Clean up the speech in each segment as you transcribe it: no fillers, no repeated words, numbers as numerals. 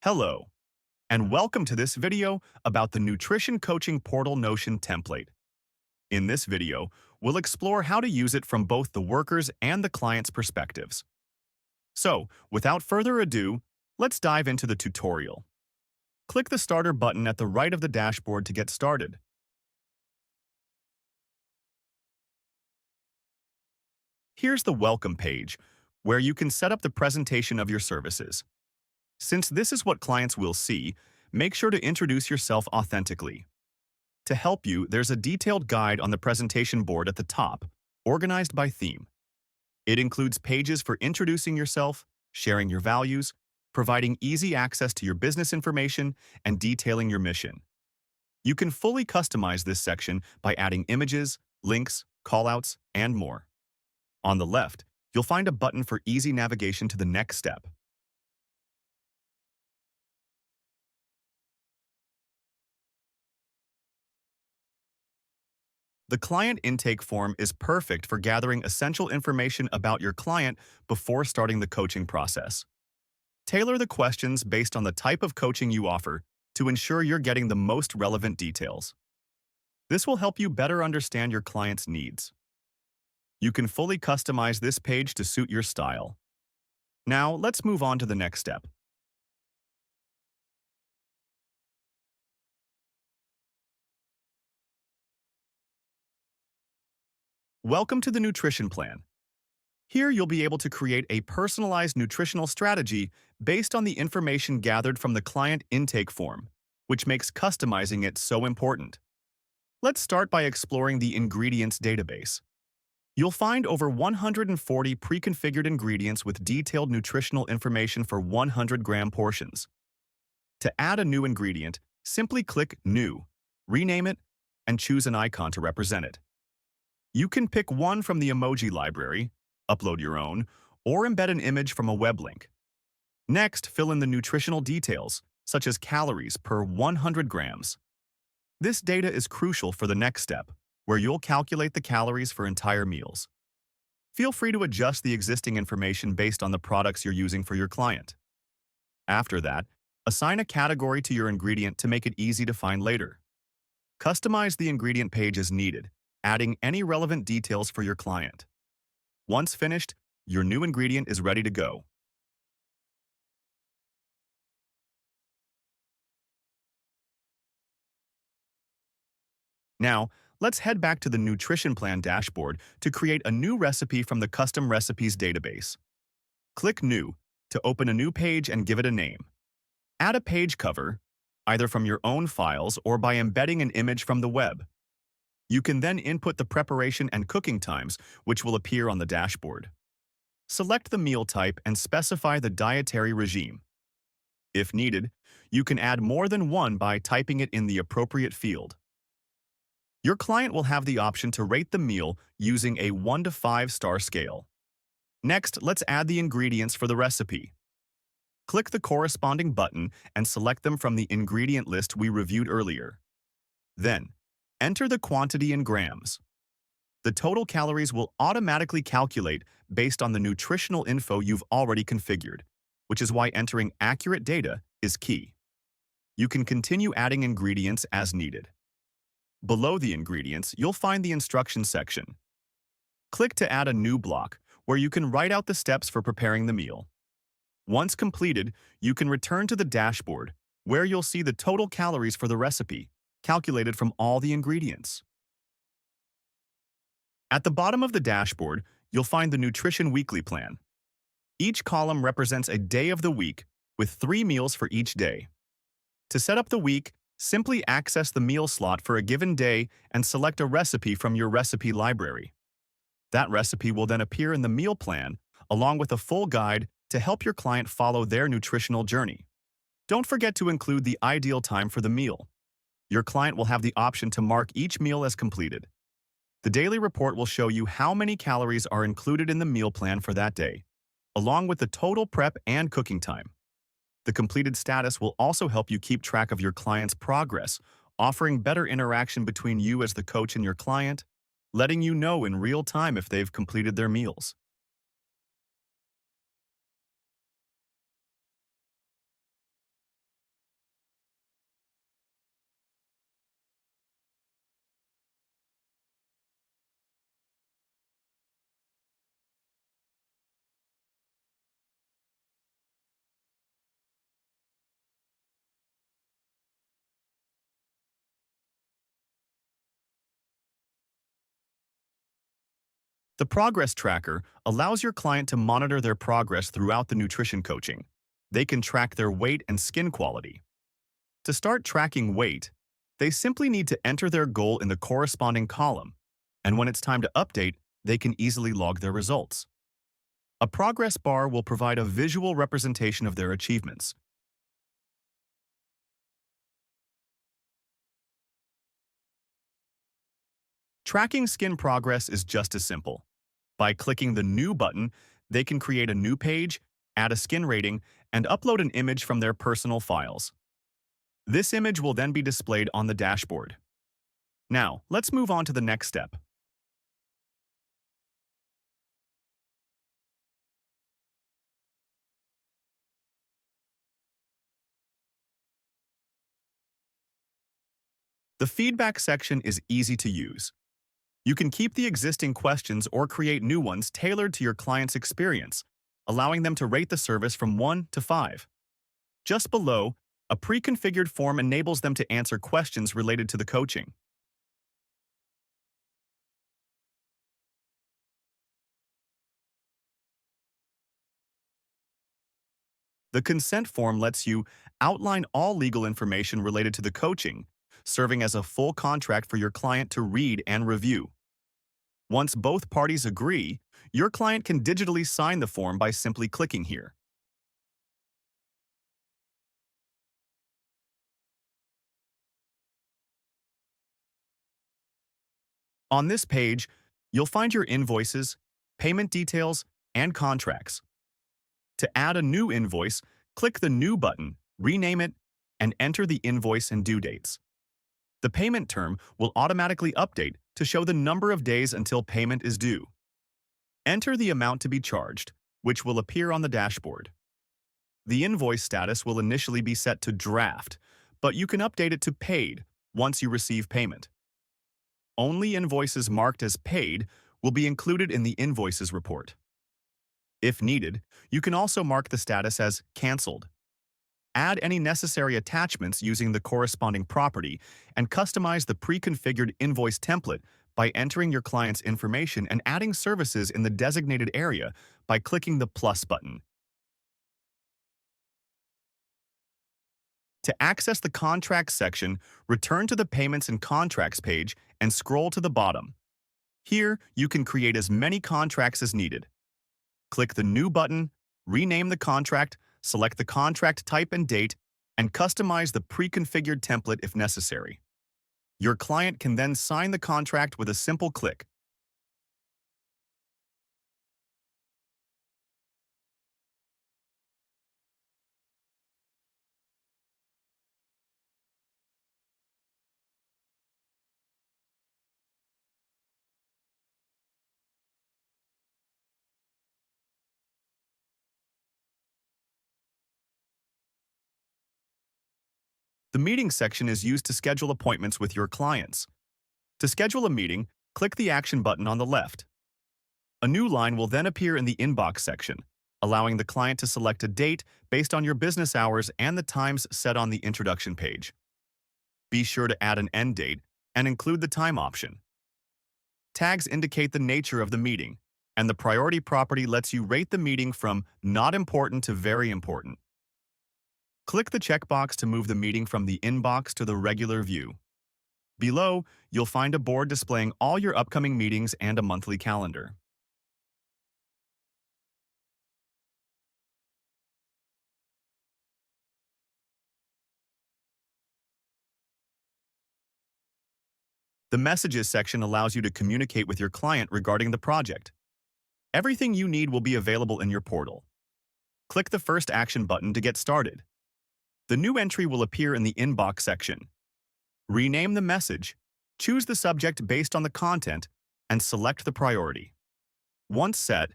Hello, and welcome to this video about the Nutrition Coaching Portal Notion template. In this video, we'll explore how to use it from both the worker's and the client's perspectives. So, without further ado, let's dive into the tutorial. Click the Starter button at the right of the dashboard to get started. Here's the Welcome page, where you can set up the presentation of your services. Since this is what clients will see, make sure to introduce yourself authentically. To help you, there's a detailed guide on the presentation board at the top, organized by theme. It includes pages for introducing yourself, sharing your values, providing easy access to your business information, and detailing your mission. You can fully customize this section by adding images, links, callouts, and more. On the left, you'll find a button for easy navigation to the next step. The client intake form is perfect for gathering essential information about your client before starting the coaching process. Tailor the questions based on the type of coaching you offer to ensure you're getting the most relevant details. This will help you better understand your client's needs. You can fully customize this page to suit your style. Now, let's move on to the next step. Welcome to the nutrition plan. Here you'll be able to create a personalized nutritional strategy based on the information gathered from the client intake form, which makes customizing it so important. Let's start by exploring the ingredients database. You'll find over 140 pre-configured ingredients with detailed nutritional information for 100-gram portions. To add a new ingredient, simply click New, rename it, and choose an icon to represent it. You can pick one from the emoji library, upload your own, or embed an image from a web link. Next, fill in the nutritional details, such as calories per 100 grams. This data is crucial for the next step, where you'll calculate the calories for entire meals. Feel free to adjust the existing information based on the products you're using for your client. After that, assign a category to your ingredient to make it easy to find later. Customize the ingredient page as needed, adding any relevant details for your client. Once finished, your new ingredient is ready to go. Now, let's head back to the Nutrition Plan dashboard to create a new recipe from the Custom Recipes database. Click New to open a new page and give it a name. Add a page cover, either from your own files or by embedding an image from the web. You can then input the preparation and cooking times, which will appear on the dashboard. Select the meal type and specify the dietary regime. If needed, you can add more than one by typing it in the appropriate field. Your client will have the option to rate the meal using a 1 to 5-star scale. Next, let's add the ingredients for the recipe. Click the corresponding button and select them from the ingredient list we reviewed earlier. Then, enter the quantity in grams. The total calories will automatically calculate based on the nutritional info you've already configured, which is why entering accurate data is key. You can continue adding ingredients as needed. Below the ingredients, you'll find the instructions section. Click to add a new block, where you can write out the steps for preparing the meal. Once completed, you can return to the dashboard, where you'll see the total calories for the recipe, calculated from all the ingredients. At the bottom of the dashboard, you'll find the Nutrition Weekly Plan. Each column represents a day of the week, with 3 meals for each day. To set up the week, simply access the meal slot for a given day and select a recipe from your recipe library. That recipe will then appear in the meal plan, along with a full guide to help your client follow their nutritional journey. Don't forget to include the ideal time for the meal. Your client will have the option to mark each meal as completed. The daily report will show you how many calories are included in the meal plan for that day, along with the total prep and cooking time. The completed status will also help you keep track of your client's progress, offering better interaction between you as the coach and your client, letting you know in real time if they've completed their meals. The progress tracker allows your client to monitor their progress throughout the nutrition coaching. They can track their weight and skin quality. To start tracking weight, they simply need to enter their goal in the corresponding column, and when it's time to update, they can easily log their results. A progress bar will provide a visual representation of their achievements. Tracking skin progress is just as simple. By clicking the New button, they can create a new page, add a skin rating, and upload an image from their personal files. This image will then be displayed on the dashboard. Now, let's move on to the next step. The feedback section is easy to use. You can keep the existing questions or create new ones tailored to your client's experience, allowing them to rate the service from 1 to 5. Just below, a pre-configured form enables them to answer questions related to the coaching. The consent form lets you outline all legal information related to the coaching, serving as a full contract for your client to read and review. Once both parties agree, your client can digitally sign the form by simply clicking here. On this page, you'll find your invoices, payment details, and contracts. To add a new invoice, click the New button, rename it, and enter the invoice and due dates. The payment term will automatically update to show the number of days until payment is due. Enter the amount to be charged, which will appear on the dashboard. The invoice status will initially be set to draft, but you can update it to paid once you receive payment. Only invoices marked as paid will be included in the invoices report. If needed, you can also mark the status as canceled. Add any necessary attachments using the corresponding property and customize the pre-configured invoice template by entering your client's information and adding services in the designated area by clicking the plus button. To access the Contracts section, return to the Payments and Contracts page and scroll to the bottom. Here, you can create as many contracts as needed. Click the New button, rename the contract, select the contract type and date, and customize the pre-configured template if necessary. Your client can then sign the contract with a simple click. The Meeting section is used to schedule appointments with your clients. To schedule a meeting, click the Action button on the left. A new line will then appear in the Inbox section, allowing the client to select a date based on your business hours and the times set on the introduction page. Be sure to add an end date and include the time option. Tags indicate the nature of the meeting, and the priority property lets you rate the meeting from not important to very important. Click the checkbox to move the meeting from the inbox to the regular view. Below, you'll find a board displaying all your upcoming meetings and a monthly calendar. The Messages section allows you to communicate with your client regarding the project. Everything you need will be available in your portal. Click the First Action button to get started. The new entry will appear in the Inbox section. Rename the message, choose the subject based on the content, and select the priority. Once set,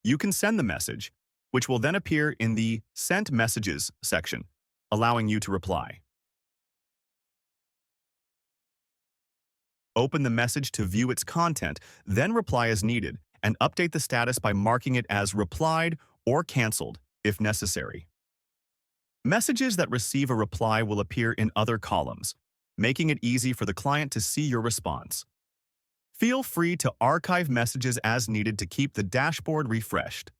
you can send the message, which will then appear in the Sent Messages section, allowing you to reply. Open the message to view its content, then reply as needed, and update the status by marking it as replied or canceled if necessary. Messages that receive a reply will appear in other columns, making it easy for the client to see your response. Feel free to archive messages as needed to keep the dashboard refreshed.